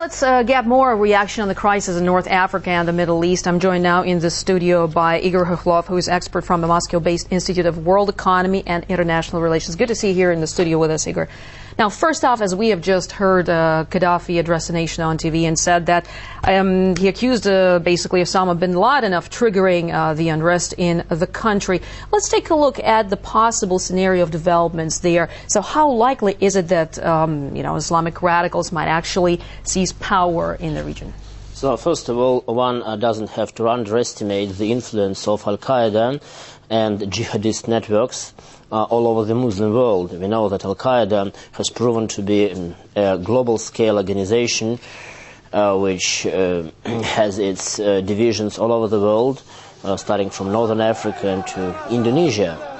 Let's get more reaction on the crisis in North Africa and the Middle East. I'm joined now in the studio by Igor Khokhlov, who is expert from the Moscow-based Institute of World Economy and International Relations. Good to see you here in the studio with us, Igor. Now, first off, as we have just heard, Gaddafi address the nation on TV and said that he accused basically Osama bin Laden of triggering the unrest in the country. Let's take a look at the possible scenario of developments there. So how likely is it that Islamic radicals might actually seize power in the region? So first of all, one doesn't have to underestimate the influence of Al-Qaeda and jihadist networks all over the Muslim world. We know that Al-Qaeda has proven to be a global-scale organization which has its divisions all over the world, starting from Northern Africa and to Indonesia.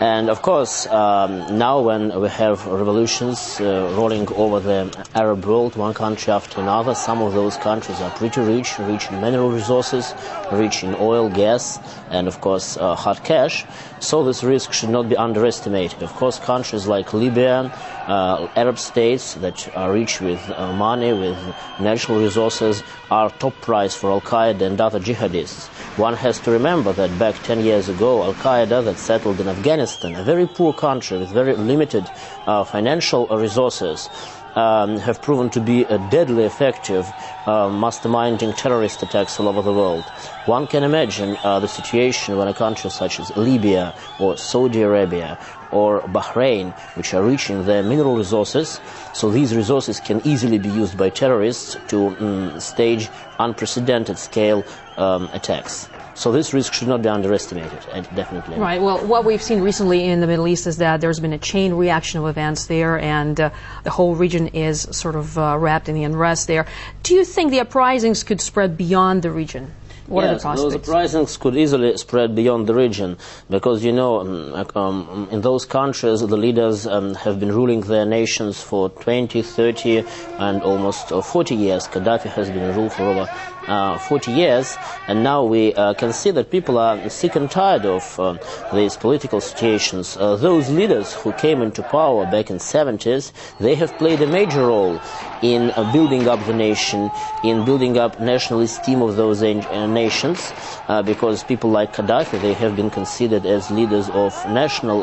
And of course, now when we have revolutions rolling over the Arab world, one country after another, some of those countries are pretty rich in mineral resources, rich in oil, gas, and of course hard cash. So this risk should not be underestimated. Of course, countries like Libya, Arab states that are rich with money, with natural resources, are top prize for Al-Qaeda and other jihadists. One has to remember that back 10 years ago, Al-Qaeda that settled in Afghanistan, a very poor country with very limited financial resources, have proven to be deadly effective masterminding terrorist attacks all over the world. One can imagine the situation when a country such as Libya or Saudi Arabia or Bahrain, which are rich in their mineral resources, so these resources can easily be used by terrorists to stage unprecedented scale attacks. So this risk should not be underestimated, definitely. Right. Well, what we've seen recently in the Middle East is that there's been a chain reaction of events there, and the whole region is sort of wrapped in the unrest there. Do you think the uprisings could spread beyond the region? What are the prospects? Those uprisings could easily spread beyond the region because, you know, in those countries, the leaders have been ruling their nations for 20, 30, and almost 40 years. Gaddafi has been in rule for over 40 years, and now we can see that people are sick and tired of these political situations. Those leaders who came into power back in the 70s, they have played a major role in building up the nation, in building up national esteem of those nations, because people like Gaddafi, they have been considered as leaders of national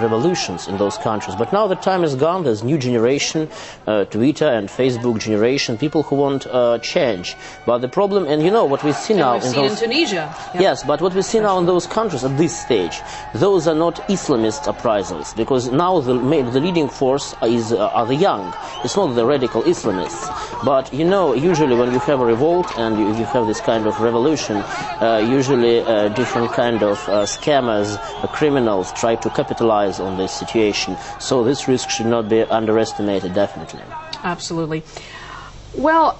revolutions in those countries. But now the time is gone. There's new generation, Twitter and Facebook generation, people who want change. But the problem, and you know what we see now in those, Tunisia. Yep. Yes, but what we see now in those countries at this stage, those are not Islamist uprisings, because now the leading force are the young. It's not the radical Islamists. But you know, usually when you have a revolt and you have this kind of revolution, usually different kind of scammers, criminals try to capitalize on this situation. So this risk should not be underestimated, definitely. Absolutely. Well,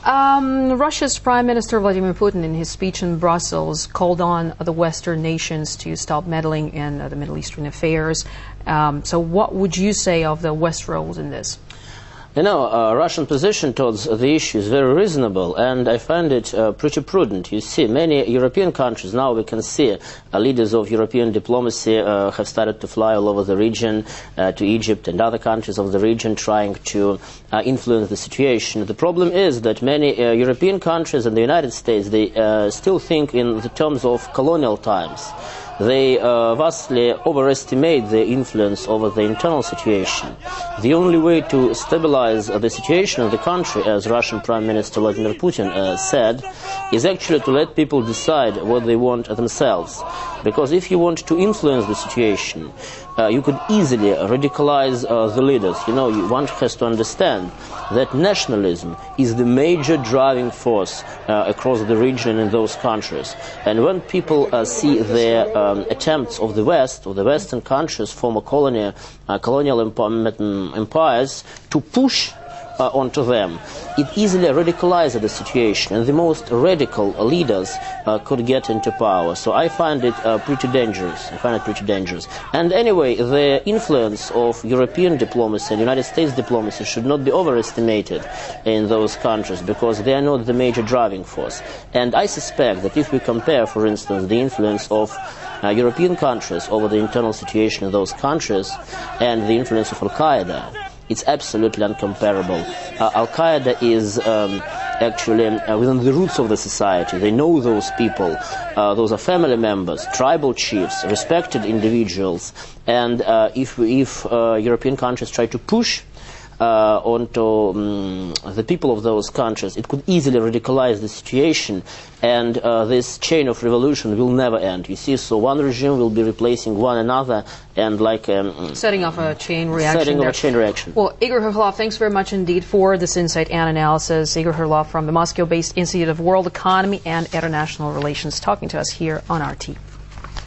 Russia's Prime Minister Vladimir Putin, in his speech in Brussels, called on the Western nations to stop meddling in the Middle Eastern affairs. So what would you say of the West's roles in this? You know, Russian position towards the issue is very reasonable, and I find it pretty prudent. You see, many European countries, now we can see leaders of European diplomacy have started to fly all over the region, to Egypt and other countries of the region, trying to influence the situation. The problem is that many European countries and the United States, they still think in the terms of colonial times. They vastly overestimate the influence over the internal situation. The only way to stabilize the situation of the country, as Russian Prime Minister Vladimir Putin said, is actually to let people decide what they want themselves. Because if you want to influence the situation, you could easily radicalize the leaders. You know, one has to understand that nationalism is the major driving force across the region and in those countries. And when people see the attempts of the West, or the Western countries, former colonial empires, to push onto them, it easily radicalizes the situation, and the most radical leaders could get into power. So I find it pretty dangerous. And anyway, the influence of European diplomacy and United States diplomacy should not be overestimated in those countries, because they are not the major driving force. And I suspect that if we compare, for instance, the influence of European countries over the internal situation in those countries and the influence of Al-Qaeda, it's absolutely uncomparable. Al-Qaeda is actually within the roots of the society. They know those people. Those are family members, tribal chiefs, respected individuals. And if European countries try to push onto the people of those countries, it could easily radicalize the situation, and this chain of revolution will never end. You see, so one regime will be replacing one another, and like setting off a chain reaction. Well, Igor Khokhlov, thanks very much indeed for this insight and analysis. Igor Khokhlov from the Moscow-based Institute of World Economy and International Relations, talking to us here on RT.